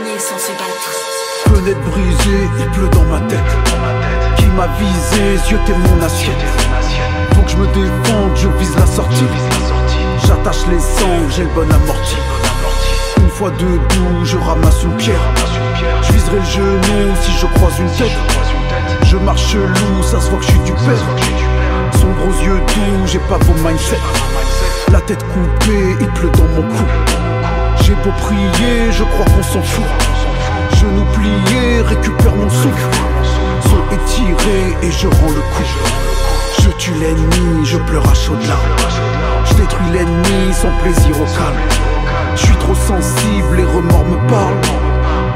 gagner sans se battre. Fenêtre brisée, il pleut dans ma tête. Qui m'a visé, zioté mon assiette. Faut que je me défende, je vise la sortie. J'attache les sangles, j'ai le bon amorti. Une fois debout, je ramasse une pierre. Je viserai le genou si je croise une tête. Je marche loup, ça se voit que je suis du père. Sombre aux yeux doux, j'ai pas vos mindset. La tête coupée, il pleut dans mon cou. J'ai beau prier, je crois qu'on s'en fout. Genoux pliés, récupère mon souffle. Son étiré et je rends le coup. Je tue l'ennemi, je pleure à chaudes larmes. Je détruis l'ennemi sans plaisir au calme. Je suis trop sensible, les remords me parlent.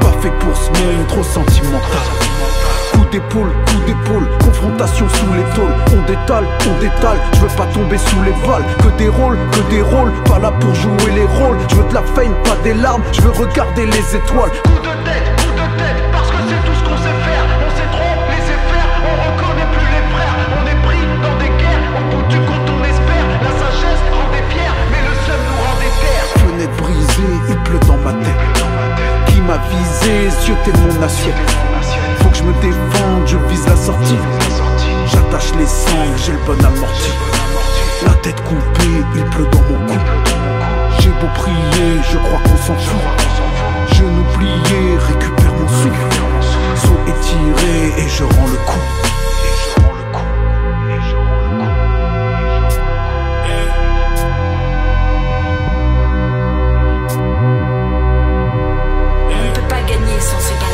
Pas fait pour ce monde, trop sentimental. Coup d'épaule, confrontation sous les tôles. On détale, je veux pas tomber sous les balles. Que des rôles, pas là pour jouer les rôles. Je veux de la fame, pas des larmes, je veux regarder les étoiles. Coup de tête, parce que c'est tout ce qu'on sait faire. On sait trop laisser faire, on reconnaît plus les frères. On est pris dans des guerres, on compte du quand on espère. La sagesse rend des fiers, mais le seum nous rend des terres. Fenêtre brisée, il pleut dans ma tête. Qui m'a visé, zioté mon assiette. Faut que je me défende, je vise la sortie. J'attache les sangles, j'ai le bon amorti. La tête coupée, il pleut dans mon cou. J'ai beau prier, je crois qu'on s'en fout. Genoux pliés, récupère mon souffle. Saut étiré et je rends le coup. On ne peut pas gagner sans se battre.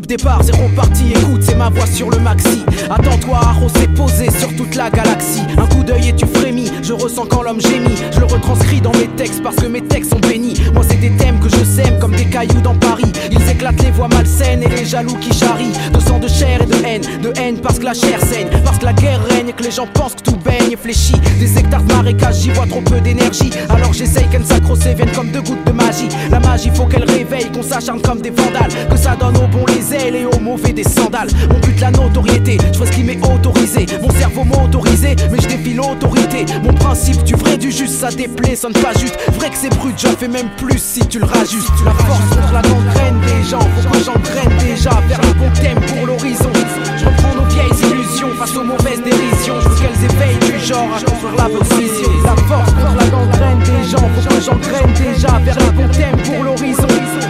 Départ, zéro parti, écoute, c'est ma voix sur le maxi. Attends-toi à rosser posé sur toute la galaxie. Un coup d'œil et tu frémis, je ressens quand l'homme gémit. Je le retranscris dans mes textes parce que mes textes sont bénis. Moi c'est des thèmes que je sème comme des cailloux dans Paris. Ils éclatent les voix malsaines et les jaloux qui charrient. De sang, de chair et de haine parce que la chair saigne. Parce que la guerre règne et que les gens pensent que tout baigne et fléchit. Des hectares de marécages, j'y vois trop peu d'énergie. Alors j'essaye qu'elles s'accrocher viennent comme deux gouttes de magie. La magie faut qu'elle réveille, qu'on s'acharne comme des vandales. Que ça donne aux bons les ailes et aux mauvais des sandales. Mon but la notoriété, je fais ce qui m'est autorisé. Mon cerveau m'a autorisé, mais je défie l'autorité. Mon principe du vrai du juste, ça déplaît, sonne pas juste. Vrai que c'est brut, j'en fais même plus si tu le rajustes. La force contre la gangrène des gens, faut que j'engraine déjà vers le bon thème pour l'horizon. Je reprends nos vieilles illusions face aux mauvaises dérisions. Je veux qu'elles éveillent du genre à construire la bonne vision. La force contre la gangrène des gens, faut que j'engraine déjà vers le bon thème pour l'horizon.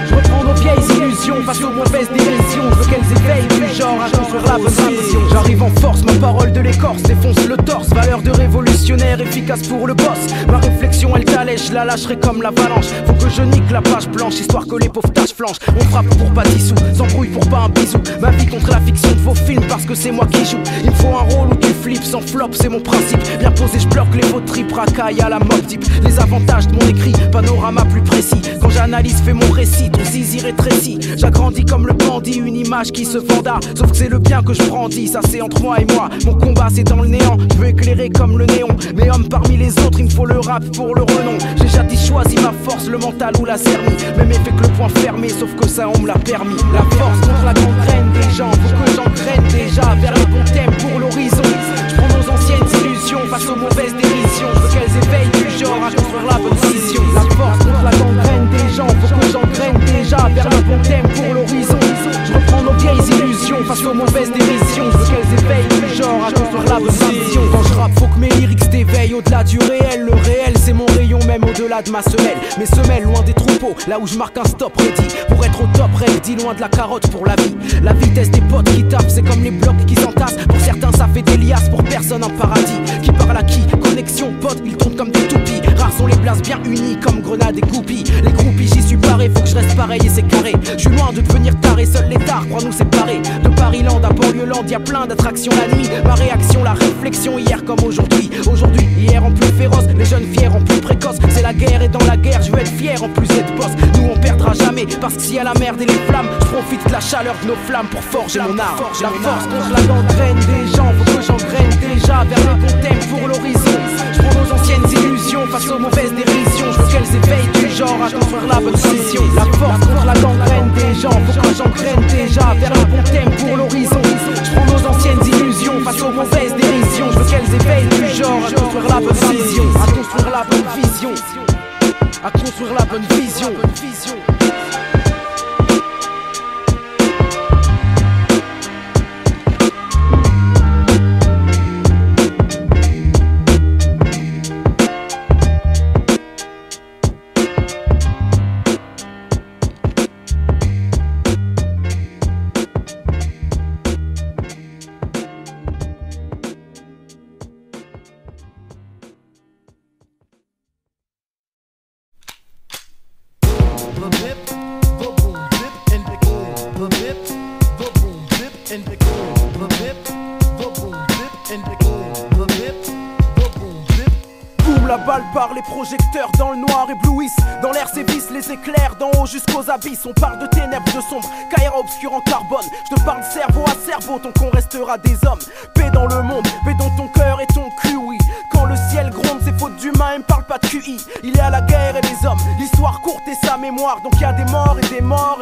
Je reprends nos vieilles illusions face aux mauvaises dérisions. Je veux qu'elles éveillent du genre à construire la bonne vision. J'arrive en force, ma parole de l'écorce défonce le torse. Valeur de révolutionnaire, efficace pour le boss. Ma réflexion elle t'allège, je la lâcherai comme l'avalanche. Faut que je nique la page blanche, histoire que les pauvres tâches flanchent. On frappe pour pas dissous, s'embrouille pour pas un bisou. Ma vie contre la fiction de vos films parce que c'est moi qui joue. Il me faut un rôle où tu flippes sans flop, c'est mon principe. Bien posé, je bloque les faux tripes, racaille à la mob type. Les avantages de mon écrit, panorama plus précis. Quand j'analyse, fais mon récit, ton zizi rétrécit. J'agrandis comme le bandit, une image qui se venda. Sauf que c'est le bien que je brandis, ça c'est entre moi et moi. Mon combat c'est dans le néant, je veux éclairer comme le néon. Mais homme parmi les autres, il me faut le rap pour le renom. J'ai jadis choisi ma force, le mental ou la cernie. Même effet que le point fermé, sauf que ça on me l'a permis. La force contre la gangrène des gens, faut que j'engraine déjà vers le bon thème pour l'horizon. Je prends nos anciennes illusions face aux mauvaises dérisions. Je veux qu'elles éveillent du genre à construire la bonne vision. La force contre la gangrène des gens, faut que j'engraine déjà vers le bon thème pour l'horizon. Je reprends nos vieilles illusions face aux mauvaises dérisions. Je veux qu'elles éveillent du genre à construire la bonne vision. Quand je rappe, faut que mes lyrics t'éveillent au-delà du réel. Le réel c'est mon rayon même au-delà de ma semelle. Mes semelles loin des troupeaux, là où je marque un stop ready. Pour être au top ready, loin de la carotte pour la vie. La vitesse des potes qui tapent, c'est comme les blocs qui s'entassent. Pour certains ça fait des liasses, pour personne un paradis. Qui parle à qui? Connexion pote, ils tombent comme des toupies. Rares sont les places bien unies comme grenades et groupies. Les groupies j'y suis paré, faut que je reste pareil et c'est carré. Je suis loin de devenir taré, seul l'état croit nous séparer. De Paris-Land à Banlieue-Land, y'a plein d'attractions la nuit. Ma réaction, la réflexion, hier comme aujourd'hui. Aujourd'hui, hier en plus féroce, les jeunes fiers en plus précoces. C'est la guerre et dans la guerre, je veux être fier en plus d'être boss. Nous on perdra jamais, parce que s'il y a la merde et les flammes, je profite de la chaleur de nos flammes pour forger mon art. La force contre la gangrène des gens, faut que j'engraine déjà vers le bon thème pour l'horizon. Je prends nos anciennes illusions face aux mauvaises dérisions. Je veux qu'elles éveillent du genre à construire la bonne vision. La force contre la gangrène des gens, faut que j'engraine déjà vers le bon thème pour l'horizon. Je prends nos anciennes illusions face aux mauvaises dérisions. Je veux qu'elles éveillent du genre à construire la bonne vision. À construire la bonne vision. À construire la bonne vision. La balle par les projecteurs dans le noir éblouissent. Dans l'air sévissent les éclairs d'en haut jusqu'aux abysses. On parle de ténèbres, de sombres, caïra obscur en carbone. Je te parle cerveau à cerveau tant qu'on restera des hommes. Paix dans le monde, paix dans ton cœur et ton cul, oui. Quand le ciel gronde, c'est faute d'humain, il me parle pas de QI. Il est à la guerre et les hommes, l'histoire courte et sa mémoire. Donc y a des morts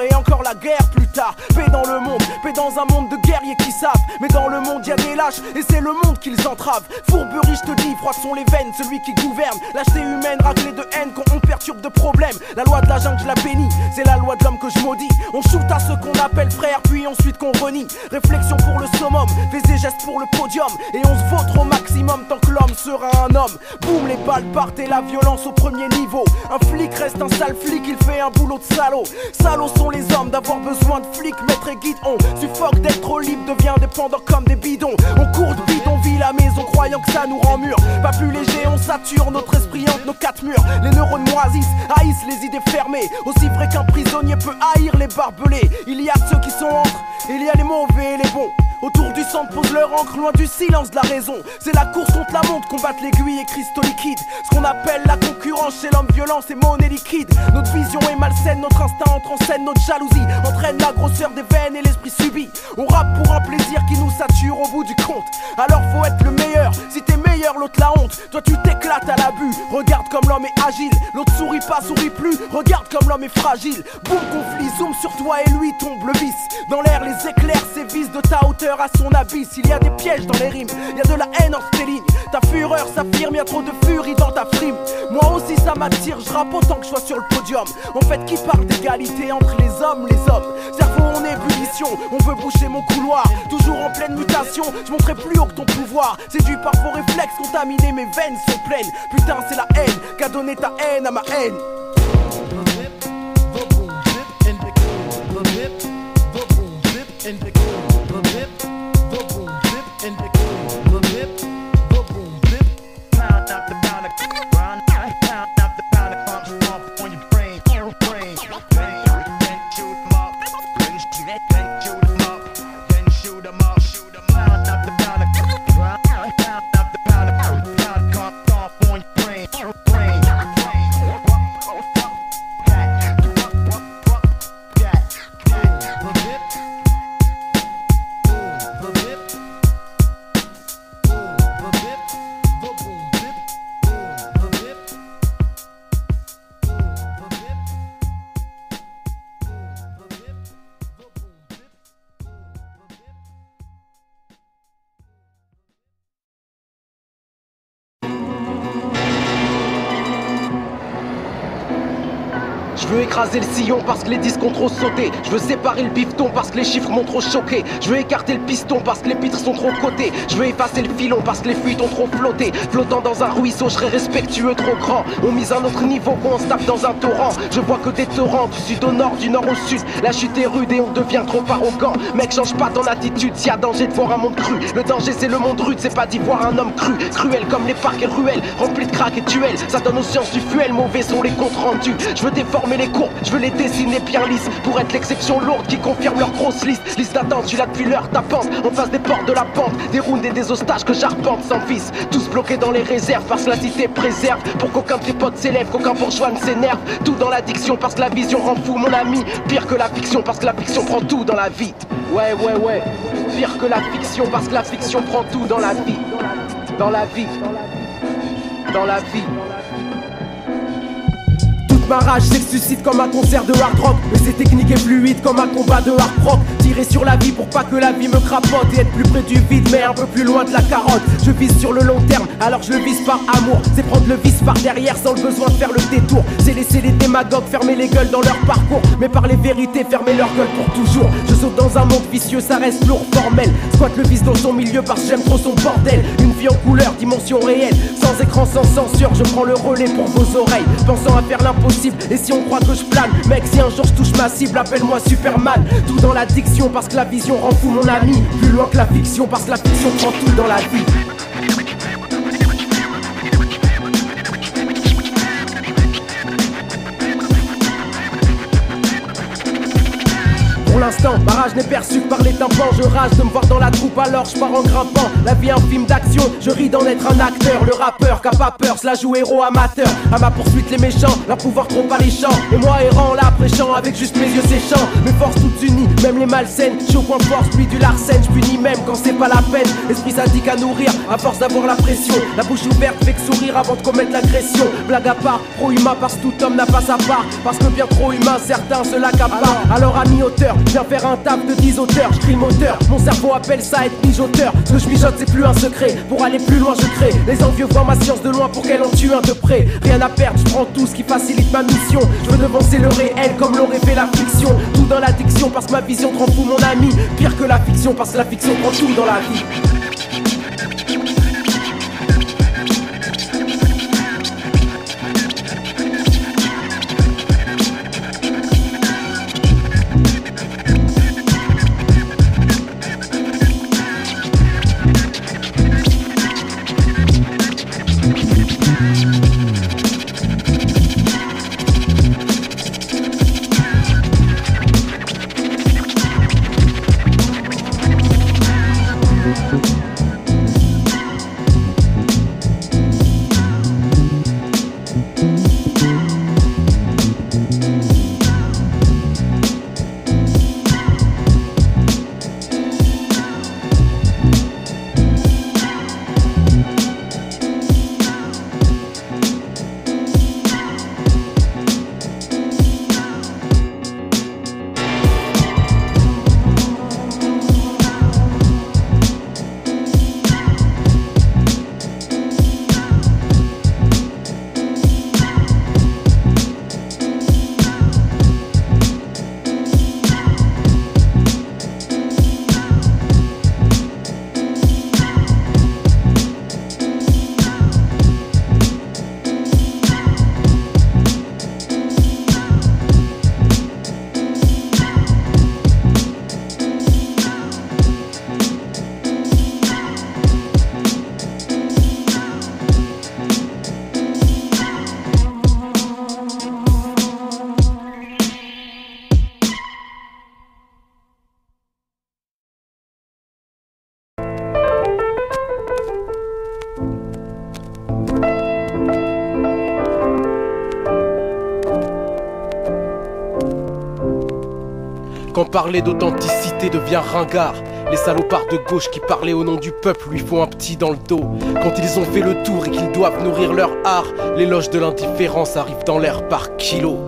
et encore la guerre plus tard. Paix dans le monde, paix dans un monde de guerriers qui savent. Mais dans le monde y a des lâches et c'est le monde qui les entrave. Fourberie, je te dis, froid sont les veines, celui qui gouverne. Lâcheté humaine, raclée de haine quand on perturbe de problèmes. La loi de la jungle, je la bénis, c'est la loi de l'homme que je maudis. On shoot à ceux qu'on appelle frères, puis ensuite qu'on renie. Réflexion pour le summum, fais des gestes pour le podium. Et on se vautre au maximum tant que l'homme sera un homme. Boum, les balles partent et la violence au premier niveau. Un flic reste un sale flic, il fait un boulot de salaud. Salauds sont les hommes d'avoir besoin de flics, maître et guide. On suffoque d'être trop libre, devient dépendant comme des bidons. On court de bidonville à maison, croyant que ça nous rend mûrs. Pas plus léger, on sature notre esprit entre nos quatre murs. Les neurones moisissent, haïssent les idées fermées. Aussi vrai qu'un prisonnier peut haïr les barbelés. Il y a ceux qui sont entre, il y a les mauvais et les bons. Autour du centre pose leur encre, loin du silence de la raison. C'est la course contre la montre, combattre l'aiguille et cristaux liquides. Ce qu'on appelle la concurrence chez l'homme violent, c'est monnaie liquide. Notre vision est malsaine, notre instinct entre en scène, notre jalousie entraîne la grosseur des veines et l'esprit subit. On rappe pour un plaisir qui nous sature au bout du compte. Alors faut être le meilleur, si t'es meilleur l'autre la honte. Toi tu t'éclates à l'abus, regarde comme l'homme est agile. L'autre sourit pas, sourit plus, regarde comme l'homme est fragile. Boum, conflit, zoom sur toi et lui tombe le vice. Dans l'air les éclairs sévissent de ta hauteur à son abysse. Il y a des pièges dans les rimes, il y a de la haine entre tes lignes. Ta fureur s'affirme, y a trop de furie dans ta frime. Moi aussi ça m'attire, je rappe autant que je sois sur le podium. En fait qui parle d'égalité entre les hommes, cerveau en ébullition, on veut boucher mon couloir. Toujours en pleine mutation, je monterai plus haut que ton pouvoir. Séduit par vos réflexes contaminés, mes veines sont pleines. Putain c'est la haine qu'a donné ta haine à ma haine. Je veux écraser le sillon parce que les disques ont trop sauté. Je veux séparer le bifton parce que les chiffres m'ont trop choqué. Je veux écarter le piston parce que les pitres sont trop cotés. Je veux effacer le filon parce que les fuites ont trop flotté. Flottant dans un ruisseau, je serais respectueux trop grand. On mise un autre niveau quand on se tape dans un torrent. Je vois que des torrents du sud au nord, du nord au sud. La chute est rude et on devient trop arrogant. Mec, change pas ton attitude, s'il y a danger de voir un monde cru. Le danger c'est le monde rude, c'est pas d'y voir un homme cru. Cruel comme les parcs et ruelles, remplis de crack et tuels. Ça donne aux sciences du fuel, mauvais sont les comptes rendus. Je veux déformer les courbes, je veux les dessiner bien lisses. Pour être l'exception lourde qui confirme leur grosse liste. Liste d'attente, je suis là depuis l'heure tapante. En face des portes de la pente, des rounds et des ostages que j'arpente sans vice. Tous bloqués dans les réserves parce que la cité préserve. Pour qu'aucun de tes potes s'élève, qu'aucun bourgeois ne s'énerve. Tout dans l'addiction parce que la vision rend fou mon ami. Pire que la fiction parce que la fiction prend tout dans la vie. Ouais. Pire que la fiction parce que la fiction prend tout dans la vie. Dans la vie. Dans la vie. Ma rage s'exsuscite comme un concert de hard rock. Mais c'est technique et fluide comme un combat de hard rock. Tirer sur la vie pour pas que la vie me crapote. Et être plus près du vide mais un peu plus loin de la carotte. Je vise sur le long terme alors je le vise par amour. C'est prendre le vice par derrière sans le besoin de faire le détour. C'est laisser les démagogues fermer les gueules dans leur parcours. Mais par les vérités fermer leur gueule pour toujours. Je saute dans un monde vicieux, ça reste lourd, formel. Squatte le vice dans son milieu parce que j'aime trop son bordel. Une vie en couleur, dimension réelle. Sans écran, sans censure, je prends le relais pour vos oreilles. Pensant à faire l'impossible. Et si on croit que je plane, mec, si un jour je touche ma cible, appelle-moi Superman. Tout dans l'addiction parce que la vision rend fou mon ami. Plus loin que la fiction parce que la fiction prend tout dans la vie. Pour l'instant, ma rage n'est perçue que par les tympans. Je rage de me voir dans la troupe alors je pars en grimpant. La vie un film d'action, je ris d'en être un acteur. Le rappeur qui a pas peur, cela joue héros amateur. À ma poursuite les méchants, leur pouvoir trop alléchant. Et moi errant là, prêchant avec juste mes yeux séchants. Mes forces toutes unies, même les malsaines. J'suis au point force, lui du Larsen, j'punis même quand c'est pas la peine. Esprit sadique à nourrir, à force d'avoir la pression. La bouche ouverte fait que sourire avant de commettre l'agression. Blague à part, pro-humain parce que tout homme n'a pas sa part. Parce que bien trop humain, certains se l'accaparent. Alors ami auteur, viens faire un taf de 10 auteurs, je crie le moteur. Mon cerveau appelle ça être mijoteur. Ce que je mijote c'est plus un secret. Pour aller plus loin je crée. Les envieux voient ma science de loin pour qu'elle en tue un de près. Rien à perdre, je prends tout ce qui facilite ma mission. Je veux devancer le réel comme l'aurait fait la fiction. Tout dans l'addiction parce que ma vision te rend fou mon ami. Pire que la fiction parce que la fiction prend tout dans la vie. Quand parler d'authenticité devient ringard, les salopards de gauche qui parlaient au nom du peuple lui font un petit dans le dos. Quand ils ont fait le tour et qu'ils doivent nourrir leur art, l'éloge de l'indifférence arrive dans l'air par kilo.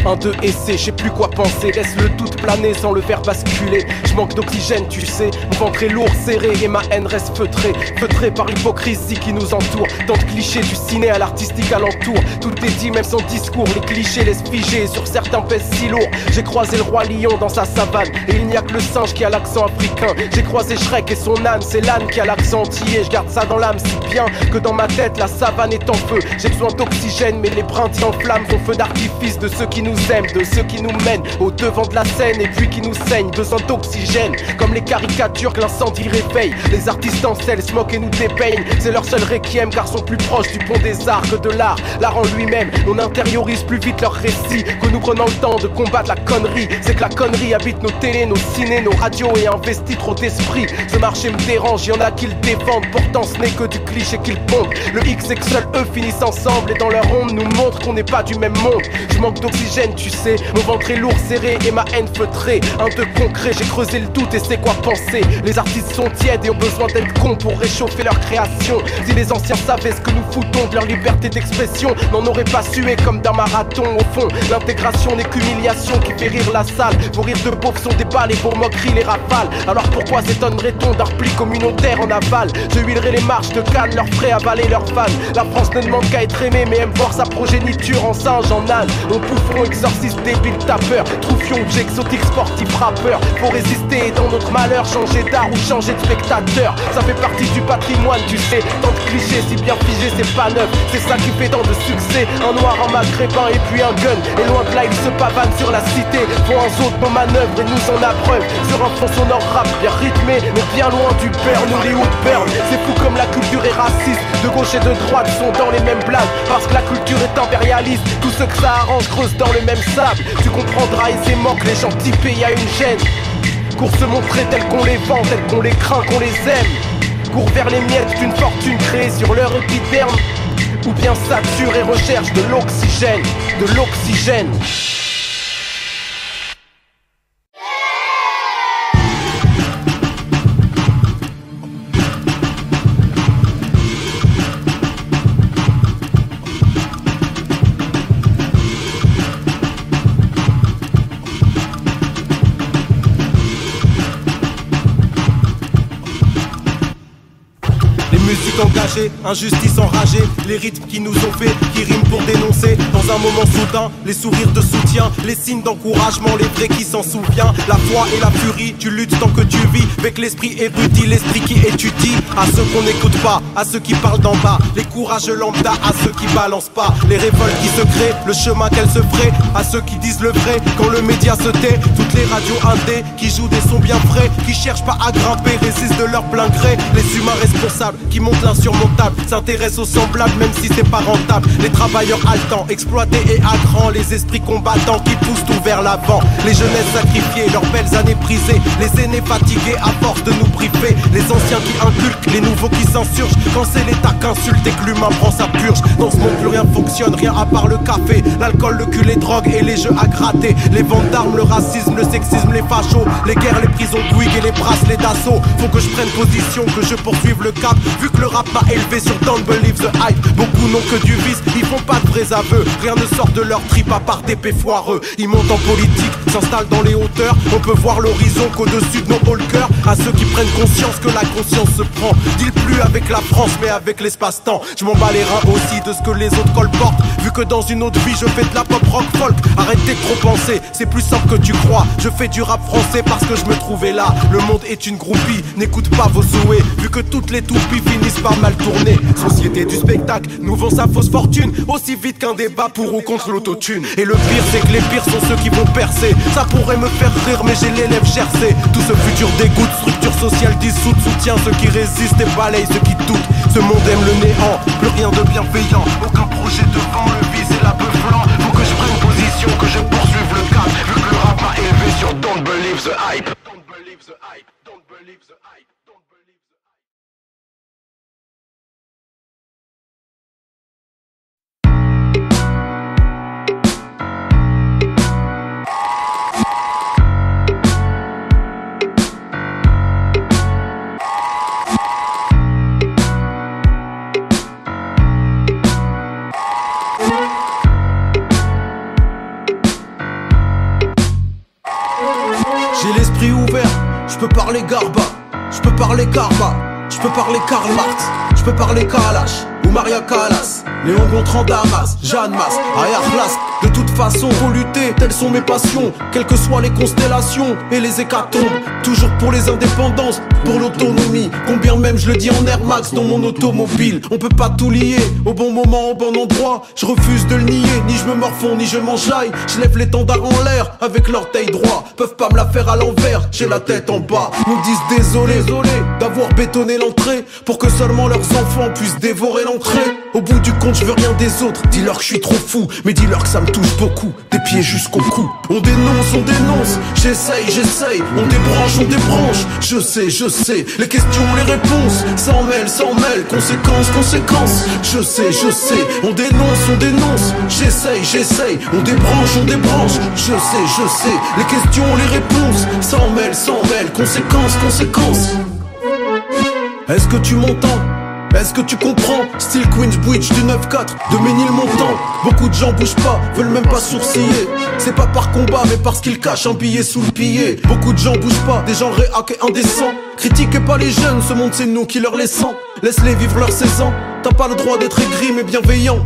Un, deux, essai, je sais plus quoi penser. Laisse le doute planer sans le faire basculer. Je manque d'oxygène, tu sais. Mon ventre est lourd, serré et ma haine reste feutrée. Feutrée par l'hypocrisie qui nous entoure. Tant de clichés du ciné à l'artistique alentour. Tout est dit, même sans discours. Les clichés laissent figer, sur certains pèsent si lourd. J'ai croisé le roi lion dans sa savane et il n'y a que le singe qui a l'accent africain. J'ai croisé Shrek et son âne, c'est l'âne qui a l'accent antillais. Je garde ça dans l'âme si bien que dans ma tête la savane est en feu. J'ai besoin d'oxygène mais les brindilles en flammes font feu d'artifice de ceux qui nous nous aiment, de ceux qui nous mènent au devant de la scène et puis qui nous saignent. Besoin d'oxygène, comme les caricatures que l'incendie réveille. Les artistes en selle se moquent et nous dépeignent. C'est leur seul requiem car sont plus proches du pont des arts que de l'art. L'art en lui-même, on intériorise plus vite leurs récits que nous prenons le temps de combattre la connerie. C'est que la connerie habite nos télés, nos ciné, nos radios et investit trop d'esprit. Ce marché me dérange, y'en a qui le défendent, pourtant ce n'est que du cliché qu'ils pondent. Le X et que seuls eux finissent ensemble et dans leur onde nous montrent qu'on n'est pas du même monde. Je manque d'oxygène, tu sais, mon ventre est lourd, serré et ma haine feutrée. Un de concret, j'ai creusé le doute et c'est quoi penser. Les artistes sont tièdes et ont besoin d'être cons pour réchauffer leur création. Si les anciens savaient ce que nous foutons de leur liberté d'expression, n'en auraient pas sué comme d'un marathon. Au fond, l'intégration n'est qu'humiliation qui fait rire la salle. Vos rires de pauvres sont des balles et vos moqueries les rafales. Alors pourquoi s'étonnerait-on d'un repli communautaire en aval? Je huilerai les marches de Cannes, leur ferai avaler leurs fans. La France ne demande qu'à être aimée mais aime voir sa progéniture en singe, en âne. On poufferon, exorciste, débile, tapeur, troufion, objet exotique, sportif, rappeur. Faut résister et dans notre malheur, changer d'art ou changer de spectateur. Ça fait partie du patrimoine, tu sais. Tant de clichés, si bien figé, c'est pas neuf. C'est ça qui fait tant de succès. Un noir, un maghrébin et puis un gun. Et loin de là, ils se pavanent sur la cité. Font un saut nos manœuvres et nous en appreuve. Sur un fond sonore rap bien rythmé, mais bien loin du burn, Hollywood burn. C'est fou comme la culture est raciste. De gauche et de droite sont dans les mêmes blagues. Parce que la culture est impérialiste. Tous ceux que ça arrange creusent dans le même sable. Tu comprendras aisément que les gens typés, y a une gêne. Cours se montrer tels qu'on les vend, tels qu'on les craint, qu'on les aime. Cours vers les miettes d'une fortune créée sur leur épiderme. Ou bien sature et recherche de l'oxygène, de l'oxygène. Engagé, injustice enragée, les rythmes qui nous ont fait, qui riment pour dénoncer. Dans un moment soudain, les sourires de soutien, les signes d'encouragement, les vrais qui s'en souviennent. La foi et la furie, tu luttes tant que tu vis, avec l'esprit érudit, l'esprit qui étudie. À ceux qu'on n'écoute pas, à ceux qui parlent d'en bas, les courageux lambda, à ceux qui balancent pas, les révoltes qui se créent, le chemin qu'elles se feraient, à ceux qui disent le vrai quand le média se tait. Toutes les radios indés qui jouent des sons bien frais, qui cherchent pas à grimper, résistent de leur plein gré. Les humains responsables qui montent l'insurmontable, s'intéressent aux semblables même si c'est pas rentable. Les travailleurs haletants, exploités et à grands, les esprits combattants qui poussent tout vers l'avant. Les jeunesses sacrifiées, leurs belles années brisées, les aînés fatigués à force de nous priver, les anciens qui inculquent, les nouveaux qui s'insurgent. Quand c'est l'état qu'insulte et que l'humain prend sa purge. Dans ce monde plus rien fonctionne, rien à part le café, l'alcool, le cul, les drogues et les jeux à gratter. Les ventes d'armes, le racisme, le sexisme, les fachos, les guerres, les prisons de Bouygues et les bracelets d'assaut. Faut que je prenne position, que je poursuive le cap, vu que le rap m'a élevé sur Don't Believe the Hype. Beaucoup n'ont que du vice, ils font pas de vrais aveux. Rien ne sort de leur trip à part d'épées foireux. Ils montent en politique, s'installent dans les hauteurs. On peut voir l'horizon qu'au-dessus de nos hauts le cœur. À ceux qui prennent conscience que la conscience se prend. Deal plus avec la France mais avec l'espace-temps. Je m'en bats les reins aussi de ce que les autres colportent. Vu que dans une autre vie je fais de la pop rock folk. Arrêtez de trop penser, c'est plus simple que tu crois. Je fais du rap français parce que je me trouvais là. Le monde est une groupie, n'écoute pas vos souhaits. Vu que toutes les toupies finissent par mal tourner. Société du spectacle, nous vend sa fausse fortune aussi vite qu'un débat pour ou contre l'autotune. Et le pire c'est que les pires sont ceux qui vont percer. Ça pourrait me faire rire mais j'ai les lèvres gercées. Tout ce futur dégoûte, structure sociale dissoute. Soutient ceux qui résistent et balaye ceux qui doutent. Ce monde aime le néant, plus rien de bienveillant. Aucun projet devant le vice et la bœuf blanc. Faut que je prenne position, que je poursuive le cap. Vu que le rap m'a élevé sur Don't Believe the Hype. Don't believe the hype, don't believe the hype, don't believe the hype. J'ai l'esprit ouvert, je peux parler Garba, je peux parler Karma, je peux parler Karl Marx, je peux parler Kalash ou Maria Callas. Léon Gontran Damas, Jeanne Mas, Ayarlas. De toute façon, faut lutter, telles sont mes passions. Quelles que soient les constellations et les hécatombes. Toujours pour les indépendances, pour l'autonomie. Combien même je le dis en Air Max dans mon automobile. On peut pas tout lier, au bon moment, au bon endroit. Je refuse de le nier, ni je me morfonds, ni je m'enjaille. Je lève l'étendard en l'air, avec l'orteil droit. Peuvent pas me la faire à l'envers, j'ai la tête en bas. Nous disent désolé d'avoir bétonné l'entrée, pour que seulement leurs enfants puissent dévorer l'entrée. Au bout du compte, je veux rien des autres. Dis-leur que je suis trop fou, mais dis-leur que ça me touche beaucoup. Des pieds jusqu'au cou. On dénonce, j'essaye. On débranche, je sais. Les questions, les réponses, s'en mêle. Conséquences, je sais. On dénonce, j'essaye. On débranche, je sais. Les questions, les réponses, s'en mêle. Conséquences. Est-ce que tu m'entends? Est-ce que tu comprends? Style Queensbridge du 9-4 de Ménilmontant. Beaucoup de gens bougent pas, veulent même pas sourciller. C'est pas par combat mais parce qu'ils cachent un billet sous le billet. Beaucoup de gens bougent pas, des gens réac et indécents. Critiquez pas les jeunes, ce monde c'est nous qui leur laissons. Laisse-les vivre leurs 16 ans. T'as pas le droit d'être aigri mais bienveillant.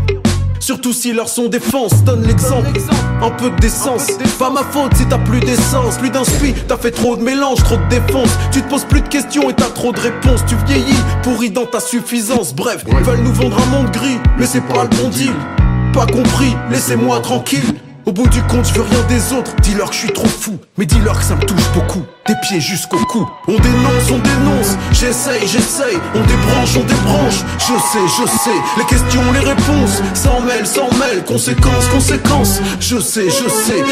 Surtout si leur son défense donne l'exemple. Un peu de décence, pas ma faute si t'as plus d'essence. Plus d'inspi, t'as fait trop de mélange, trop de défense. Tu te poses plus de questions et t'as trop de réponses. Tu vieillis, pourri dans ta suffisance. Bref, ils veulent nous vendre un monde gris, mais c'est pas le bon deal. Pas compris, laissez-moi tranquille. Au bout du compte, je veux rien des autres. Dis-leur que je suis trop fou, mais dis-leur que ça me touche beaucoup. Des pieds jusqu'au cou. On dénonce, j'essaye. On débranche, je sais. Les questions, les réponses, s'en mêle. Conséquences, je sais.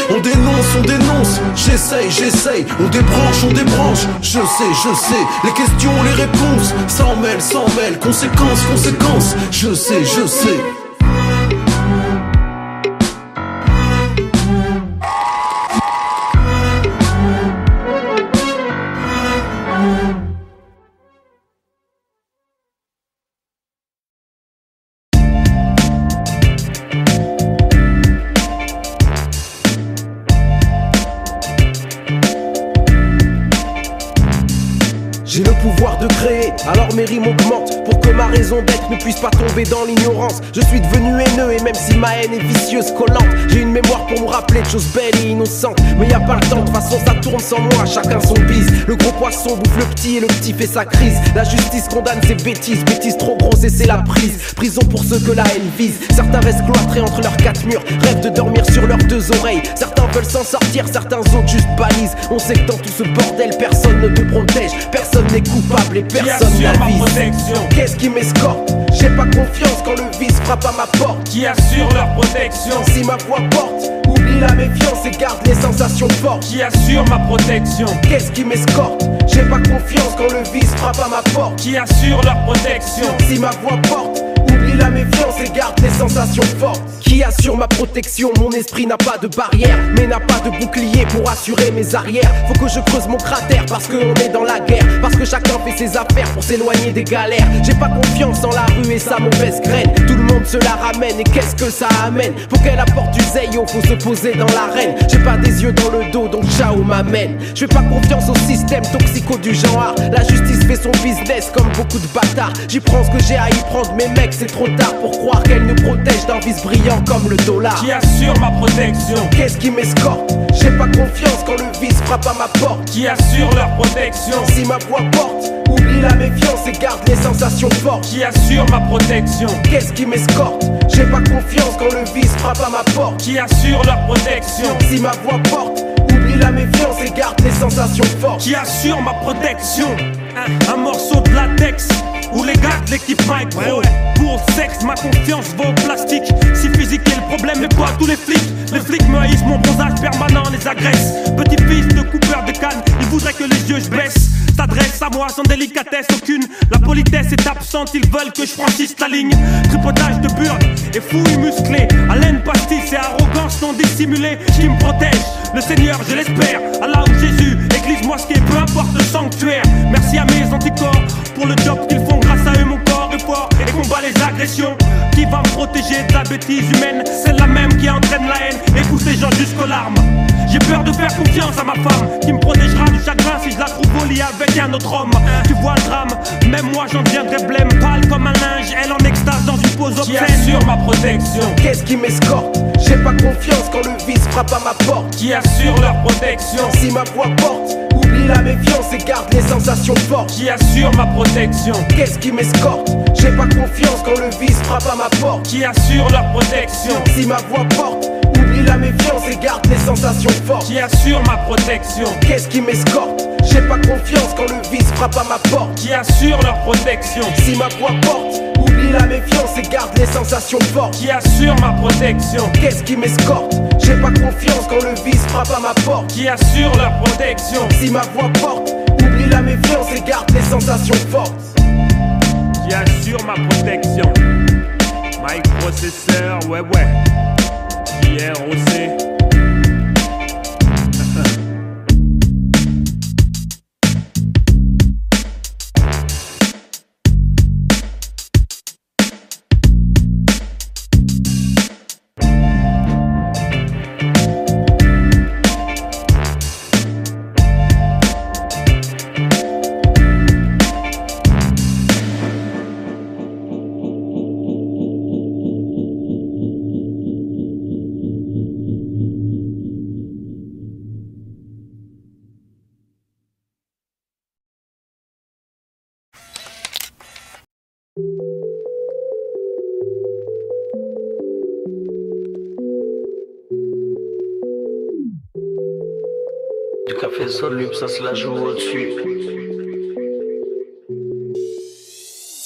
On dénonce, j'essaye. On débranche, je sais. Les questions, les réponses, s'en mêle. Conséquences, je sais. J'ai le pouvoir de créer, alors mes rimes augmentent pour que ma raison d'être ne puisse pas tomber dans l'ignorance. Je suis devenu haineux et même si ma haine est vicieuse, collante, j'ai une mémoire pour me rappeler de choses belles et innocentes. Mais y a pas le temps, de toute façon ça tourne sans moi, chacun son bise. Le gros poisson bouffe le petit et le petit fait sa crise. La justice condamne ses bêtises trop grosses et c'est la prise. Prison pour ceux que la haine vise. Certains restent cloîtrés entre leurs quatre murs, rêvent de dormir sur leurs deux oreilles. Certains veulent s'en sortir, certains autres juste balisent. On sait que dans tout ce bordel, personne ne te protège, personne n'est coupable et personne n'avise. Qu'est-ce qui m'escorte? J'ai pas confiance quand le vice frappe à ma porte. Qui assure leur protection? Si ma voix porte, oublie la méfiance et garde les sensations fortes. Qui assure ma protection? Qu'est-ce qui m'escorte? J'ai pas confiance quand le vice frappe à ma porte. Qui assure leur protection? Si ma voix porte, oublie la méfiance et garde les sensations fortes. Qui assure ma protection? Mon esprit n'a pas de barrière, mais n'a pas de bouclier pour assurer mes arrières. Faut que je creuse mon cratère parce qu'on est dans la guerre, parce que chacun fait ses affaires pour s'éloigner des galères. J'ai pas confiance en la rue et sa mauvaise graine. Tout le monde se la ramène et qu'est-ce que ça amène? Faut qu'elle apporte du zeyo, faut se poser dans l'arène. J'ai pas des yeux dans le dos donc ciao m'amène. Je fais pas confiance au système toxico du genre. La justice fait son business comme beaucoup de bâtards. J'y prends ce que j'ai à y prendre, mais mec c'est trop tard pour croire qu'elle nous protège d'un vice brillant comme le dollar. Qui assure ma protection? Qu'est-ce qui m'escorte? J'ai pas confiance quand le vice frappe à ma porte. Qui assure leur protection? Si ma voix porte, oublie la méfiance et garde les sensations fortes. Qui assure ma protection? Qu'est-ce qui m'escorte? J'ai pas confiance quand le vice frappe à ma porte. Qui assure leur protection? Si ma voix porte, oublie la méfiance et garde les sensations fortes. Qui assure ma protection? Un morceau de latex où les gars de l'équipement est gros. Pour le sexe, ma confiance va au plastique. Si physique est le problème, mais pas tous les flics. Les flics me haïssent, mon bronzage permanent les agresse. Petit fils de coupeur de canne, ils voudraient que les yeux je baisse. S'adresse à moi sans délicatesse aucune. La politesse est absente, ils veulent que je franchisse la ligne. Tripotage de burnes et fouilles musclées. Haleine pastis et arrogance non dissimulée qui me protège. Le Seigneur, je l'espère. Allah ou Jésus, église, mosquée, peu importe le sanctuaire. Merci à mes anticorps pour le job qu'ils font. Grâce à eux, mon corps est fort et combat les agressions. Qui va me protéger de la bêtise humaine? C'est la même qui entraîne la haine et pousse les gens jusqu'aux larmes. J'ai peur de faire confiance à ma femme, qui me protégera du chagrin si je la trouve au lit avec un autre homme. Tu vois le drame, même moi j'en deviendrai blême, pâle comme un linge, elle en extase dans une pose obscène. Qui assure ma protection? Qu'est-ce qui m'escorte? J'ai pas confiance quand le vice frappe à ma porte. Qui assure leur protection? Si ma voix porte, oublie la méfiance et garde les sensations fortes. Qui assure ma protection? Qu'est-ce qui m'escorte? J'ai pas confiance quand le vice frappe à ma porte. Qui assure leur protection? Si ma voix porte, oublie la méfiance et garde les sensations fortes. Qui assure ma protection? Qu'est-ce qui m'escorte? J'ai pas confiance quand le vice frappe à ma porte. Qui assure leur protection? Si ma voix porte, oublie la méfiance et garde les sensations fortes. Qui assure ma protection? Qu'est-ce qui m'escorte? J'ai pas confiance quand le vice frappe à ma porte. Qui assure leur protection? Si ma voix porte, oublie la méfiance et garde les sensations fortes. Qui assure ma protection? Mike Processeur, ouais. JROC. Du café soluble, ça se la joue au-dessus.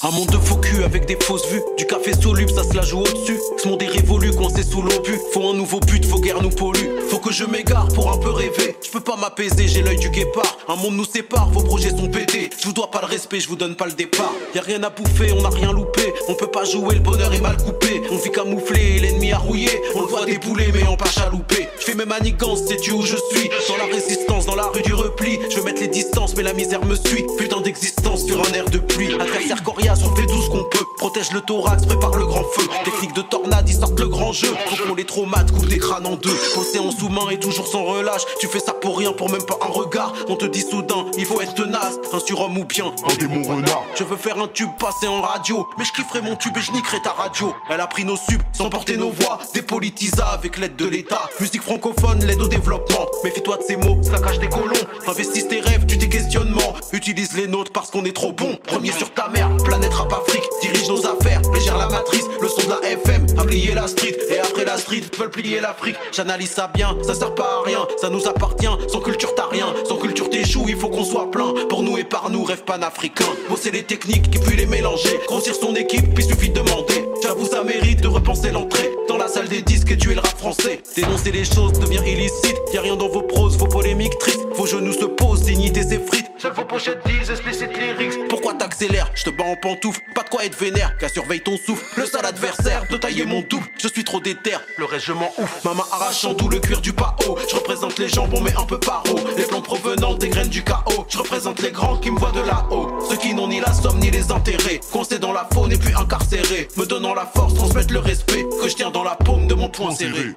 Un monde de faux cul avec des fausses vues. Du café soluble, ça se la joue au-dessus. Ce monde est révolu, coincé sous l'obus. Faut un nouveau but, faut guère nous pollue. Faut que je m'égare pour un peu rêver. Je peux pas m'apaiser, j'ai l'œil du guépard. Un monde nous sépare, vos projets sont pétés. Je vous dois pas le respect, je vous donne pas le départ. Y'a rien à bouffer, on a rien loupé. On peut pas jouer, le bonheur est mal coupé. On vit camouflé, l'ennemi a rouillé. On le voit débouler, mais en pas chaloupé. Je fais mes manigances, sais-tu où je suis? Dans la résistance, dans la rue du repli. Je veux mettre les distances, mais la misère me suit. Putain d'existence sur un air de pluie. Adversaire coriace, on fait tout ce qu'on peut. Protège le thorax, prépare le grand feu. Technique de tornade, ils sortent le grand jeu. Faut qu'on les traumate, coupe des crânes en deux. Océan sous-main et toujours sans relâche. Tu fais ça pour rien, pour même pas un regard. On te dit soudain, il faut être tenace. Un surhomme ou bien un démon renard. Je veux faire un tube passer en radio, mais je kifferai mon tube et je niquerai ta radio. Elle a pris nos subs, sans porter nos voix. Dépolitisa avec l'aide de l'État. Musique francophone, l'aide au développement. Méfie-toi de ces mots, ça cache des colons. Investis tes rêves, tu tes questionnements. Utilise les nôtres parce qu'on est trop bon. Premier sur ta mère, planète rap Afrique. Dirige nos affaires, et gère la matrice. Le son de la FM, a plié la street. Et après la street, veulent plier l'Afrique. J'analyse ça bien, ça sert pas à rien. Ça nous appartient, sans culture t'as rien. Sans culture t'échoues, il faut qu'on soit plein. Pour nous et par nous, rêve panafricain. Bosser les techniques et puis les mélanger. Grossir son équipe, puis suffit de demander. J'avoue ça mérite de repenser l'entrée. Dans la salle des disques et tuer le rap français. Dénoncer les choses devient illicite. Y'a rien dans vos proses, vos polémiques tristes. Vos genoux se posent, dignité s'effrite. Seules vos pochettes disent explicit lyrics. Pourquoi t'accélères? Je te bats en pantoufle. Pas de quoi être vénère, qu'à surveille ton souffle. Le sale adversaire, de tailler mon double. Je suis trop déter, le reste je m'en ouf. Ma main arrachant d'où le cuir du pao. Je représente les jambons mais un peu paro. Les plantes provenant des graines du chaos. Je représente les grands qui me voient de là-haut. Ceux qui n'ont ni la somme ni les intérêts. Coincés dans la faune et puis incarcérés. Me donnant la force, transmettre le respect que je tiens dans la paume de mon poing serré.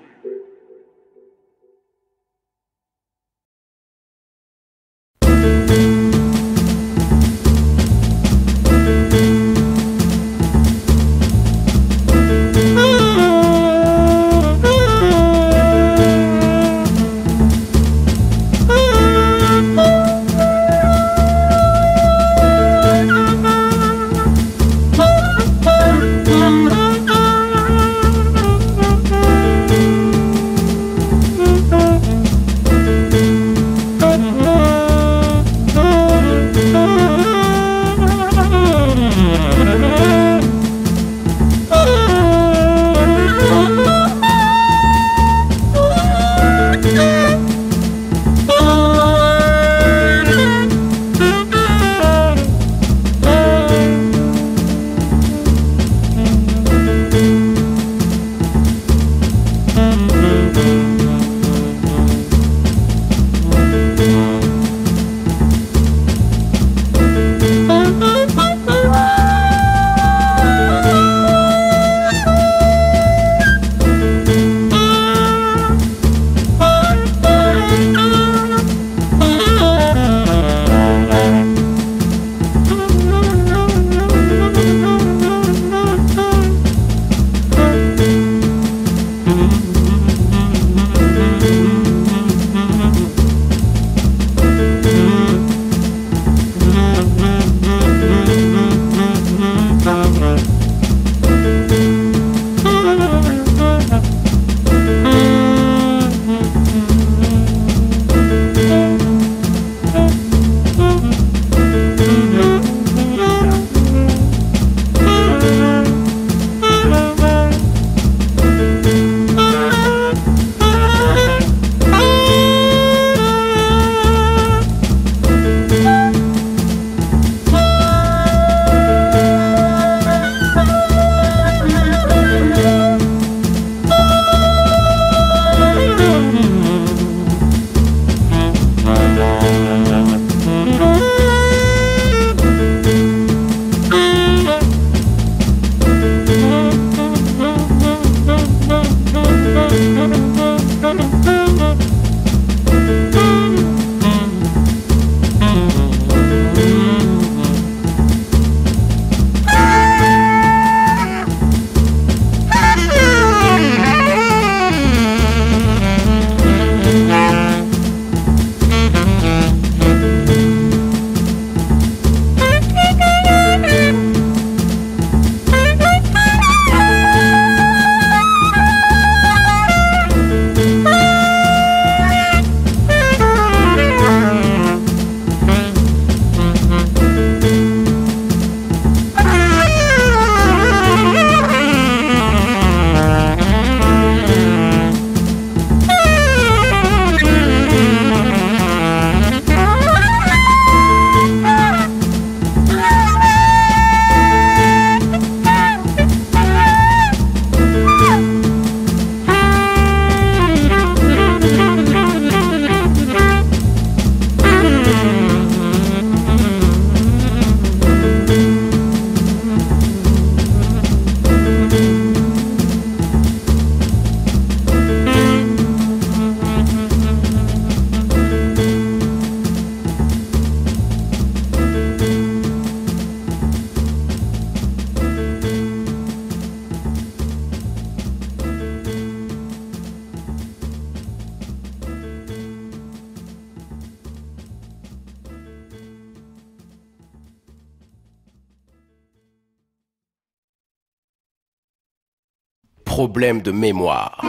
problèmes de mémoire.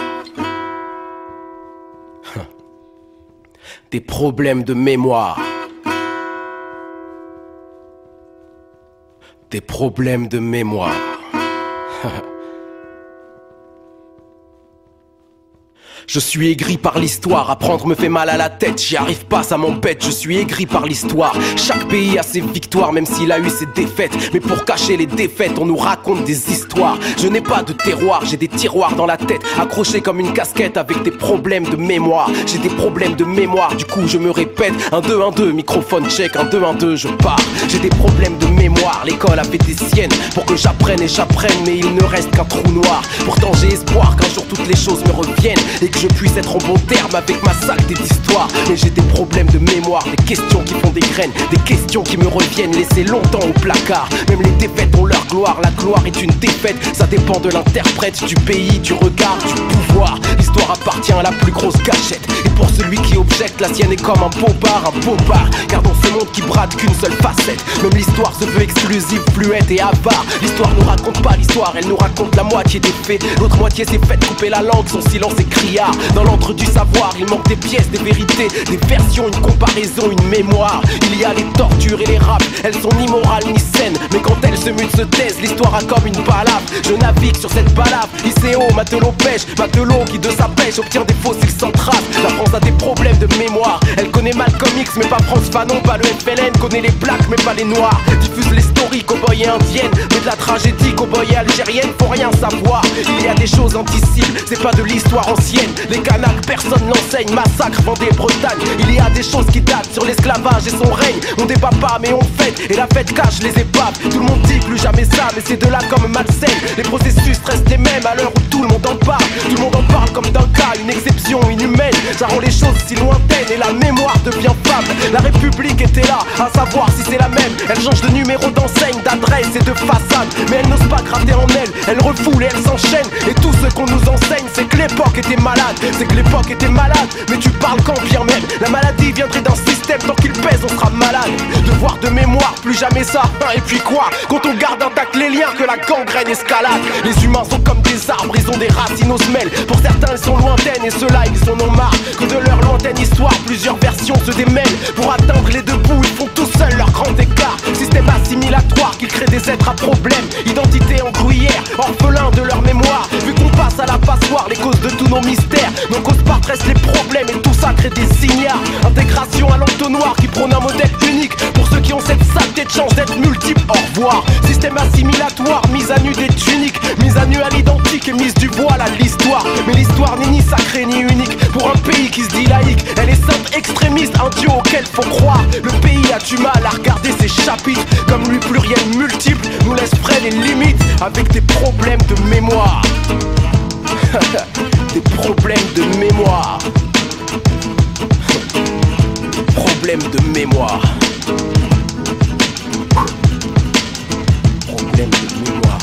Des problèmes de mémoire. Des problèmes de mémoire. Je suis aigri par l'histoire, apprendre me fait mal à la tête, j'y arrive pas, ça m'embête, je suis aigri par l'histoire. Chaque pays a ses victoires, même s'il a eu ses défaites. Mais pour cacher les défaites, on nous raconte des histoires. Je n'ai pas de terroir, j'ai des tiroirs dans la tête, accrochés comme une casquette avec des problèmes de mémoire. J'ai des problèmes de mémoire, du coup je me répète. 1, 2, 1, 2, microphone check, 1, 2, 1, 2, je pars. J'ai des problèmes de mémoire, l'école a fait des siennes pour que j'apprenne et j'apprenne, mais il ne reste qu'un trou noir. Pourtant j'ai espoir qu'un jour toutes les choses me reviennent et que je puisse être en bon terme avec ma saleté d'histoire. Mais j'ai des problèmes de mémoire, des questions qui font des graines, des questions qui me reviennent laissées longtemps au placard. Même les défaites ont leur gloire, la gloire est une défaite. Ça dépend de l'interprète, du pays, du regard, du pouvoir. L'histoire appartient à la plus grosse gâchette. Et pour celui qui objecte, la sienne est comme un beau bar. Car dans ce monde qui brade qu'une seule facette, même l'histoire se veut exclusive, fluette et avare. L'histoire nous raconte pas l'histoire, elle nous raconte la moitié des faits. L'autre moitié s'est faite couper la langue, son silence est criard. Dans l'antre du savoir, il manque des pièces, des vérités, des versions, une comparaison, une mémoire. Il y a les tortures et les raps, elles sont ni morales ni saines. Mais quand elles se mutent, se taisent, l'histoire a comme une balave. Je navigue sur cette balave, ICO, matelot pêche, matelot qui de sa pêche obtient des fossiles sans trace. La France a des problèmes de mémoire, elle connaît Malcolm X mais pas France Fanon, pas le FLN, connaît les blacks mais pas les noirs. Diffuse les stories, cow-boy et indienne, mais de la tragédie, cow-boy et algérienne, faut rien savoir. Il y a des choses indicibles, c'est pas de l'histoire ancienne. Les Kanaks, personne n'enseigne, massacre, Vendée, Bretagne. Il y a des choses qui datent sur l'esclavage et son règne. On débat pas mais on fête, et la fête cache les épaves. Tout le monde dit plus jamais ça, mais c'est de là comme malsaine. Les processus restent les mêmes à l'heure où tout le monde en parle. Tout le monde en parle comme d'un cas, une exception inhumaine. Ça rend les choses si lointaines et la mémoire devient fable. La République était là, à savoir si c'est la même. Elle change de numéro d'enseigne, d'adresse et de façade, mais elle n'ose pas gratter en elle refoule et elle s'enchaîne. Et tout ce qu'on nous enseigne, c'est que l'époque était malade. C'est que l'époque était malade, mais tu parles quand bien même. La maladie viendrait d'un système, tant qu'il pèse on sera malade. Devoir de mémoire, plus jamais ça. Et puis quoi, quand on garde intact les liens, que la gangrène escalade. Les humains sont comme des arbres, ils ont des racines aux semelles. Pour certains elles sont lointaines et ceux-là ils en ont marre que de leur lointaine histoire plusieurs versions se démêlent. Pour atteindre les deux bouts, ils font tout seuls leur grand écart. Système assimilatoire qui crée des êtres à problème. Identité en gruyère, orphelins de leur mémoire. Vu qu'on passe à la passoire, les causes de tous nos mystères, nos causes restent les problèmes et tout ça crée des signares. Intégration à l'entonnoir qui prône un modèle unique. Pour ceux qui ont cette saleté de chance d'être multiples, au revoir. Système assimilatoire, mise à nu des tuniques, mise à nu à l'identique et mise du voile à l'histoire. Mais l'histoire n'est ni sacrée ni unique. Pour un pays qui se dit laïque, elle est simple, extrémiste, un dieu auquel faut croire. Le pays a du mal à regarder ses chapitres. Comme lui pluriel multiple nous laisse freiner les limites avec des problèmes de mémoire. Des problèmes de mémoire. Problèmes de mémoire. Problèmes de mémoire.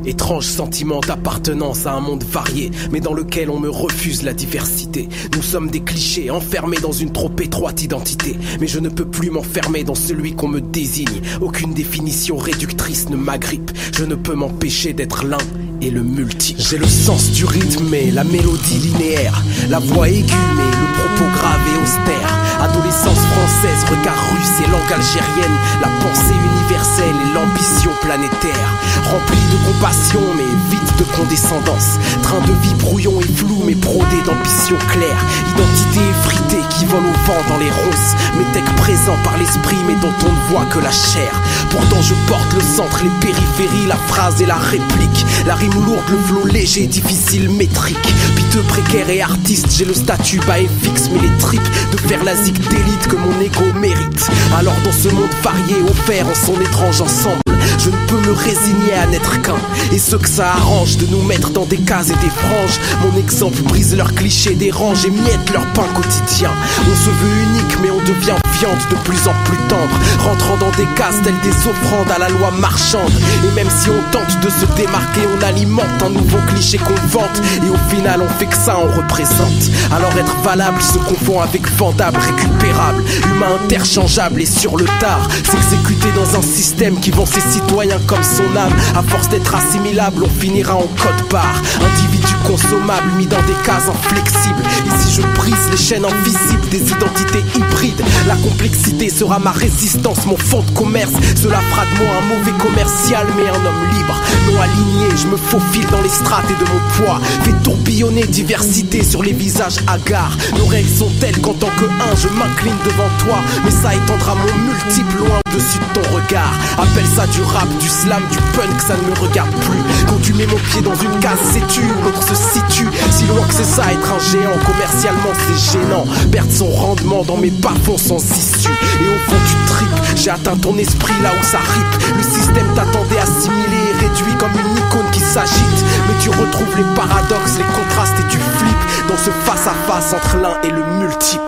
Étrange sentiment d'appartenance à un monde varié, mais dans lequel on me refuse la diversité. Nous sommes des clichés, enfermés dans une trop étroite identité. Mais je ne peux plus m'enfermer dans celui qu'on me désigne. Aucune définition réductrice ne m'agrippe. Je ne peux m'empêcher d'être l'un et le multi. J'ai le sens du rythme et la mélodie linéaire, la voix aiguë mais le propos grave et austère. Adolescence française, regard russe et langue algérienne, la pensée universelle et l'ambition planétaire. Rempli de compassion mais vide de condescendance. Train de vie brouillon et flou mais brodé d'ambition claire. Identité effritée qui vole au vent dans les ronces. Métèque présent par l'esprit mais dont on ne voit que la chair. Pourtant je porte le centre, les périphéries, la phrase et la réplique. La rime lourde, le flow léger, difficile, métrique. Piteux, précaire et artiste, j'ai le statut bas et fixe. Mais les tripes de faire la zig d'élite que mon ego mérite. Alors dans ce monde varié offert en son étrange ensemble, Je ne peux me résigner à n'être qu'un. Et ceux que ça arrange de nous mettre dans des cases et des franges. Mon exemple brise leurs clichés, dérange et miette leur pain quotidien. On se veut unique mais on devient viande de plus en plus tendre, rentrant dans des cases telles des offrandes à la loi marchande. Et même si on tente de se démarquer, on alimente un nouveau cliché qu'on vante. Et au final on fait que ça, on représente. Alors être valable se confond avec vendable, récupérable, humain interchangeable et sur le tard. S'exécuter dans un système qui vend ses citoyens comme son âme. À force d'être assimilable, on finira en code barre. Individu consommable mis dans des cases inflexibles. Et si je brise les chaînes invisibles des identités hybrides, la complexité sera ma résistance, mon fond de commerce. Cela fera de moi un mauvais commercial mais un homme libre, non aligné. Je me faufile dans les strates et de mon poids fais tourbillonner diversité sur les visages hagards. Nos règles sont telles qu'en tant que un je m'incline devant toi, mais ça étendra mon multiple loin au-dessus de ton regard. Appelle ça du rap, du slam, du punk, ça ne me regarde plus. Quand tu mets mon pied dans une case, sais-tu où l'autre se situe? Si loin que c'est ça, être un géant, commercialement c'est gênant. Perdre son rendement dans mes bas-fonds sans issue. Et au fond tu tripes, j'ai atteint ton esprit là où ça ripe. Le système t'attendait assimilé et réduit comme une icône qui s'agite. Mais tu retrouves les paradoxes, les contrastes et tu flippes dans ce face-à-face entre l'un et le multiple.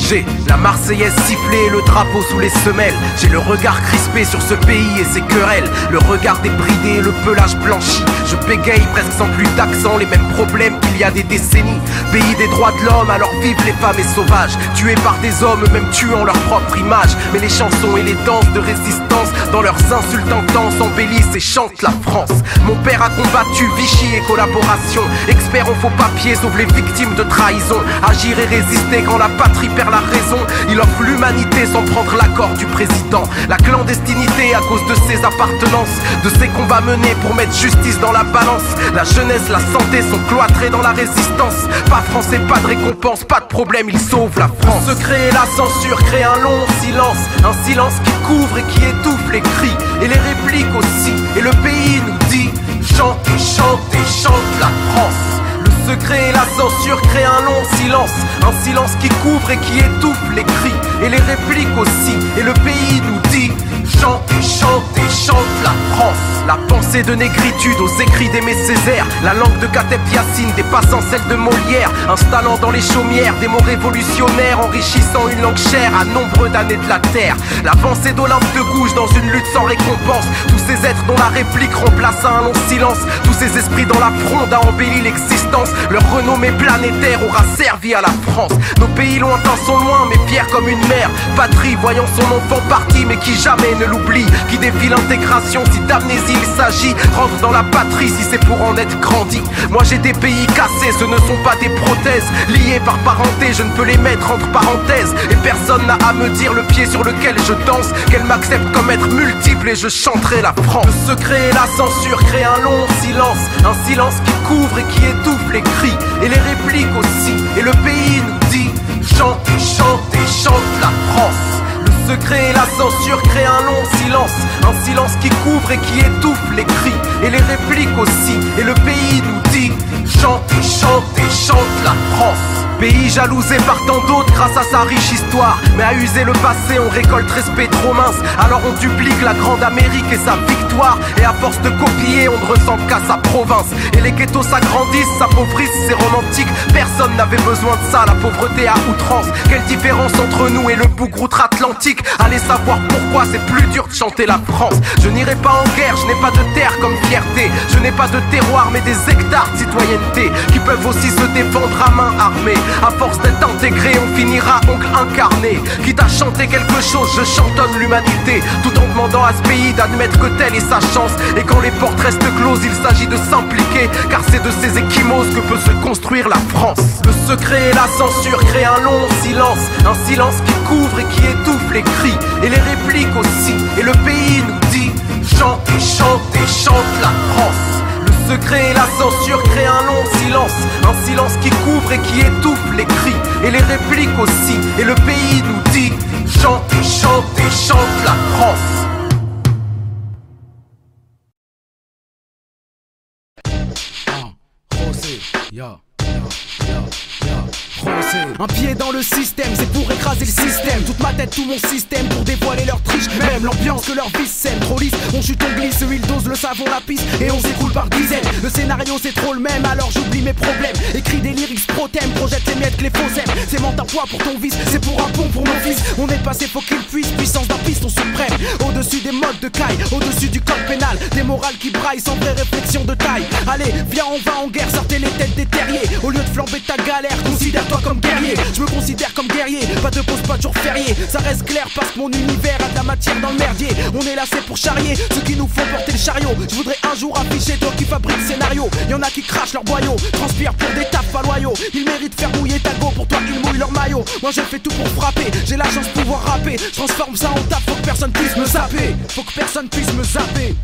J'ai la Marseillaise sifflée et le drapeau sous les semelles. J'ai le regard crispé sur ce pays et ses querelles. Le regard débridé et le pelage blanchi. Je bégaye presque sans plus d'accent, les mêmes problèmes qu'il y a des décennies. Pays des droits de l'homme, alors vivent les femmes et sauvages. Tués par des hommes, eux-mêmes tuant leur propre image. Mais les chansons et les danses de résistance, dans leurs insultes intenses, embellissent et chantent la France. Mon père a combattu Vichy et collaboration. Expert en faux papiers, sauve les victimes de trahison. Agir et résister quand la patrie perd la raison. Il offre l'humanité sans prendre l'accord du président. La clandestinité à cause de ses appartenances, de ses combats menés pour mettre justice dans la balance. La jeunesse, la santé sont cloîtrés dans la résistance. Pas français, pas de récompense, pas de problème, il sauve la France. Le secret et la censure créent un long silence. Un silence qui couvre et qui étouffe les cris et les répliques aussi. Et le pays nous dit chante et chante et chante la France. Le secret et la censure créent un long silence. Un silence qui couvre et qui étouffe les cris et les répliques aussi. Et le pays nous dit chante et chante et chante la France. La pensée de négritude aux écrits d'Aimé Césaire. La langue de Kateb Yassine dépassant celle de Molière. Installant dans les chaumières des mots révolutionnaires. Enrichissant une langue chère à nombre d'années de la terre. L'avancée d'Olympe de Gouges dans une lutte sans récompense. Tous ces êtres dont la réplique remplace un long silence. Tous ces esprits dans la fronde a embelli l'existence. Leur renommée planétaire aura servi à la France. Nos pays lointains sont loin mais fiers comme une mère. Patrie voyant son enfant parti mais qui jamais ne l'oublie. Qui défie l'intégration si d'amnésie il s'agit. Rentre dans la patrie si c'est pour en être grandi. Moi j'ai des pays cassés, ce ne sont pas des prothèses. Liés par parenté, je ne peux les mettre entre parenthèses. Et personne n'a à me dire le pied sur lequel je danse. Qu'elle m'accepte comme être multiple et je chanterai la France. Le secret et la censure créent un long silence. Un silence qui couvre et qui étouffe les cris et les répliques aussi. Et le pays nous dit chante et chante et chante la France. Le secret et la censure créent un long silence. Un silence qui couvre et qui étouffe les cris et les répliques aussi. Et le pays nous dit chante et chante et chante la France. Pays jalousé par tant d'autres grâce à sa riche histoire. Mais à user le passé, on récolte respect trop mince. Alors on duplique la grande Amérique et sa victoire. Et à force de copier, on ne ressent qu'à sa province. Et les ghettos s'agrandissent, s'appauvrissent, c'est romantique. Personne n'avait besoin de ça, la pauvreté à outrance. Quelle différence entre nous et le bougre outre-Atlantique. Allez savoir pourquoi c'est plus dur de chanter la France. Je n'irai pas en guerre, je n'ai pas de terre comme fierté. Je n'ai pas de terroir mais des hectares de citoyenneté qui peuvent aussi se défendre à main armée. À force d'être intégré, on finira oncle incarné. Quitte à chanter quelque chose, je chantonne l'humanité, tout en demandant à ce pays d'admettre que telle est sa chance. Et quand les portes restent closes, il s'agit de s'impliquer, car c'est de ces échymoses que peut se construire la France. Le secret et la censure créent un long silence, un silence qui couvre et qui étouffe les cris et les répliques aussi. Et le pays nous dit chantez, chantez, chante la France. Le secret et la censure créent un long silence, un silence qui couvre et qui étouffe les cris et les répliques aussi. Et le pays nous dit chantez, chantez, chante la France. Un pied dans le système, c'est pour écraser le système. Toute ma tête, tout mon système pour dévoiler leur triche. Même l'ambiance que leur vice sème. Trop lisse, on chute, on glisse, eux ils dosent le savon, la pisse et on s'écoule par dizaines. Le scénario c'est trop le même, alors j'oublie mes problèmes. Écris des lyrics pro-thème, projette les miettes que les faux aiment. C'est mental poids pour ton vice, c'est pour un pont pour mon fils. On est passé, faut qu'il puisse, puissance d'un piston suprême. Au-dessus des modes de caille, au-dessus du code pénal. Des morales qui braillent sans vraie réflexion de taille. Allez, viens on va en guerre, sortez les têtes des terriers. Au lieu de flamber ta galère, considère-toi comme guerrier. Je me considère comme guerrier, pas de pause, pas de jour férié. Ça reste clair parce que mon univers a de la matière dans le merdier. On est là c'est pour charrier ceux qui nous font porter le chariot. Je voudrais un jour afficher toi qui fabrique scénario. Y'en a qui crachent leur boyau, transpirent pour des tapes pas loyaux. Ils méritent de faire mouiller ta go, pour toi ils mouillent leur maillot. Moi je fais tout pour frapper, j'ai la chance de pouvoir rapper. Je transforme ça en tape, faut que personne puisse me zapper. Faut que personne puisse me zapper.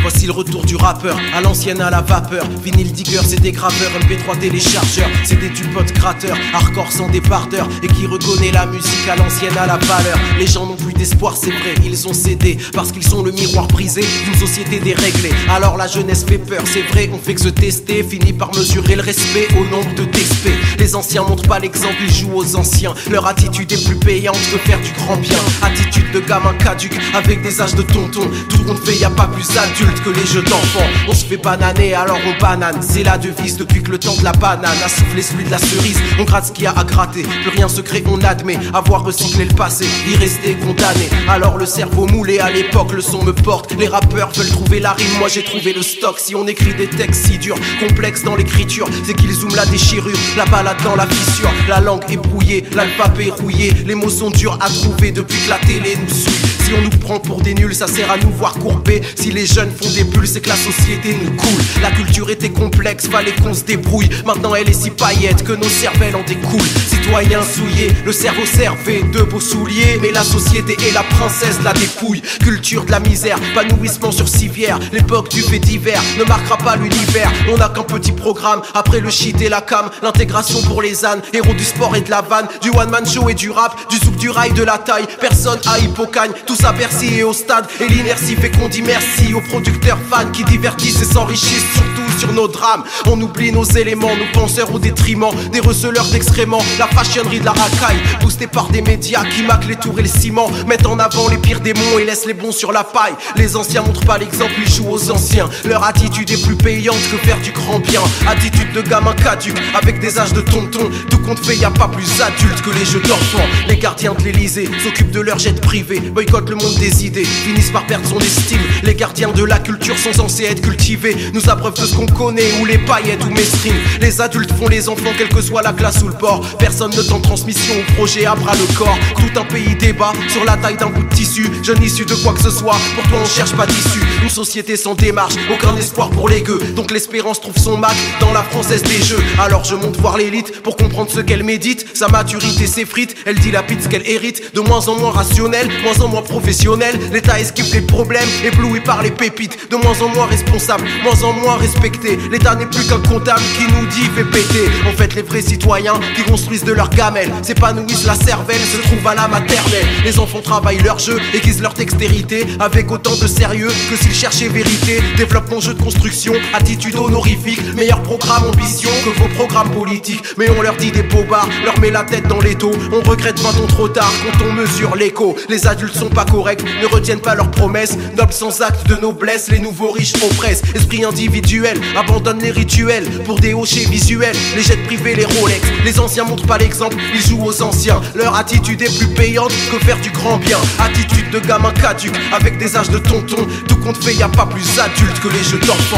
Voici le retour du rappeur, à l'ancienne à la vapeur. Vinyl digger, c'est des graveurs, MP3 téléchargeurs. C'est des tupotes gratteurs, hardcore sans débardeur. Et qui reconnaît la musique à l'ancienne à la valeur. Les gens n'ont plus d'espoir, c'est vrai, ils ont cédé. Parce qu'ils sont le miroir brisé d'une société déréglée. Alors la jeunesse fait peur, c'est vrai, on fait que se tester. Finit par mesurer le respect au nombre de TSP. Les anciens montrent pas l'exemple, ils jouent aux anciens. Leur attitude est plus payante que faire du grand bien. Attitude de gamin caduc, avec des âges de tonton. Tout compte fait, y a pas plus adulte que les jeux d'enfants. On se fait bananer alors on banane. C'est la devise depuis que le temps de la banane a soufflé celui de la cerise. On gratte ce qu'il y a à gratter, plus rien secret on admet. Avoir recyclé le passé, y rester condamné. Alors le cerveau moulé à l'époque, le son me porte. Les rappeurs veulent trouver la rime, moi j'ai trouvé le stock. Si on écrit des textes si durs, complexes dans l'écriture, c'est qu'ils zooment la déchirure, la balade dans la fissure. La langue est brouillée, l'alphabet rouillé. Les mots sont durs à trouver depuis que la télé nous suit. Si on nous prend pour des nuls, ça sert à nous voir courber. Si les jeunes font des bulles, c'est que la société nous coule. La culture était complexe, fallait qu'on se débrouille. Maintenant elle est si paillette que nos cervelles en découlent. Citoyens souillés, le cerveau servait de beaux souliers. Mais la société est la princesse de la dépouille. Culture de la misère, épanouissement sur civière. L'époque du fait divers ne marquera pas l'univers. On n'a qu'un petit programme, après le shit et la cam. L'intégration pour les ânes, héros du sport et de la vanne. Du one man show et du rap, du zouk, du rail, de la taille. Personne à Hippocagne, tout à Bercy et au stade. Et l'inertie fait qu'on dit merci aux producteurs fans qui divertissent et s'enrichissent surtout sur nos drames. On oublie nos éléments, nos penseurs au détriment des receleurs d'excréments. La fashionnerie de la racaille, boostée par des médias qui maquent les tours et les ciments, mettent en avant les pires démons et laissent les bons sur la paille. Les anciens montrent pas l'exemple, ils jouent aux anciens. Leur attitude est plus payante que faire du grand bien. Attitude de gamin caduc, avec des âges de tonton. Tout compte fait, y a pas plus adulte que les jeux d'enfants. Les gardiens de l'Elysée s'occupent de leur jet privé, boycottent le monde des idées, finissent par perdre son estime. Les gardiens de la culture sont censés être cultivés, nous abreuvent de ce qu'on connaît, ou les paillettes ou mesrines. Les adultes font les enfants, quelle que soit la classe ou le port. Personne ne tente transmission au projet à bras le corps. Tout un pays débat sur la taille d'un bout de tissu. Jeune issu de quoi que ce soit, pour toi on cherche pas d'issue. Une société sans démarche, aucun espoir pour les gueux. Donc l'espérance trouve son Mac dans la française des jeux. Alors je monte voir l'élite pour comprendre ce qu'elle médite. Sa maturité s'effrite, elle dilapide ce qu'elle hérite. De moins en moins rationnel, moins en moins professionnel. L'État esquive les problèmes, ébloui par les pépites. De moins en moins responsable, moins en moins respecté. respecter. L'État n'est plus qu'un comptable qui nous dit fait péter. En fait les vrais citoyens qui construisent de leur gamelle s'épanouissent la cervelle, se trouvent à la maternelle. Les enfants travaillent leur jeu, aiguisent leur dextérité avec autant de sérieux que s'ils cherchaient vérité. Développement, jeu de construction, attitude honorifique, meilleur programme ambition que vos programmes politiques. Mais on leur dit des bobards, leur met la tête dans l'étau. On regrette 20 ans trop tard quand on mesure l'écho. Les adultes sont pas corrects, ne retiennent pas leurs promesses. Nobles sans acte de noblesse, les nouveaux riches oppressent. Esprit individuel, abandonne les rituels pour des hochets visuels. Les jets privés, les Rolex, les anciens montrent pas l'exemple, ils jouent aux anciens. Leur attitude est plus payante que faire du grand bien. Attitude de gamin caduque, avec des âges de tonton. Tout compte fait, y a pas plus adulte que les jeux d'enfants.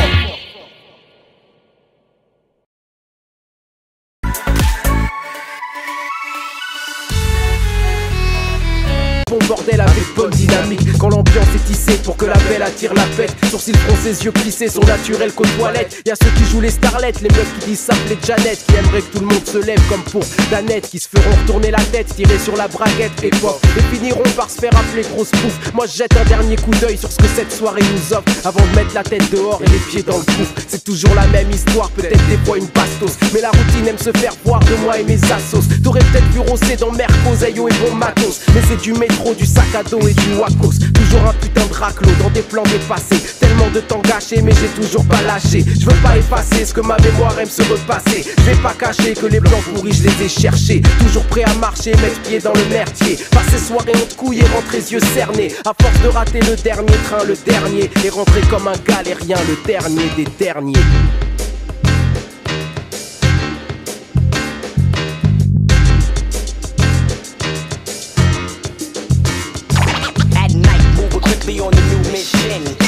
Bon bordel avec bonne dynamique. Quand l'ambiance est tissée pour que la belle attire la pète. Sourcils froncés, yeux plissés, sont naturels qu'aux toilettes. Y'a ceux qui jouent les starlettes, les meufs qui disent s'appeler Janet, qui aimeraient que tout le monde se lève comme pour Danette, qui se feront retourner la tête, tirer sur la braguette et pop, et finiront par se faire appeler grosse pouffe. Moi je jette un dernier coup d'œil sur ce que cette soirée nous offre avant de mettre la tête dehors et les pieds dans le gouffre. C'est toujours la même histoire, peut-être des fois une bastos, mais la routine aime se faire voir de moi et mes assos. T'aurais peut-être vu rosser dans Mercos, Ayo et bon matos, mais c'est du métro, du sac à dos et du Wacos. Toujours un putain de raclo dans des plans dépassés. Tellement de temps gâché mais j'ai toujours pas lâché. Je veux pas effacer ce que ma mémoire aime se repasser. Je vais pas cacher que les plans pourris je les ai cherchés. Toujours prêt à marcher, mettre pied dans le merdier. Passer soirée en couille et rentrer yeux cernés. À force de rater le dernier train, le dernier, et rentrer comme un galérien, le dernier des derniers. On the new mission,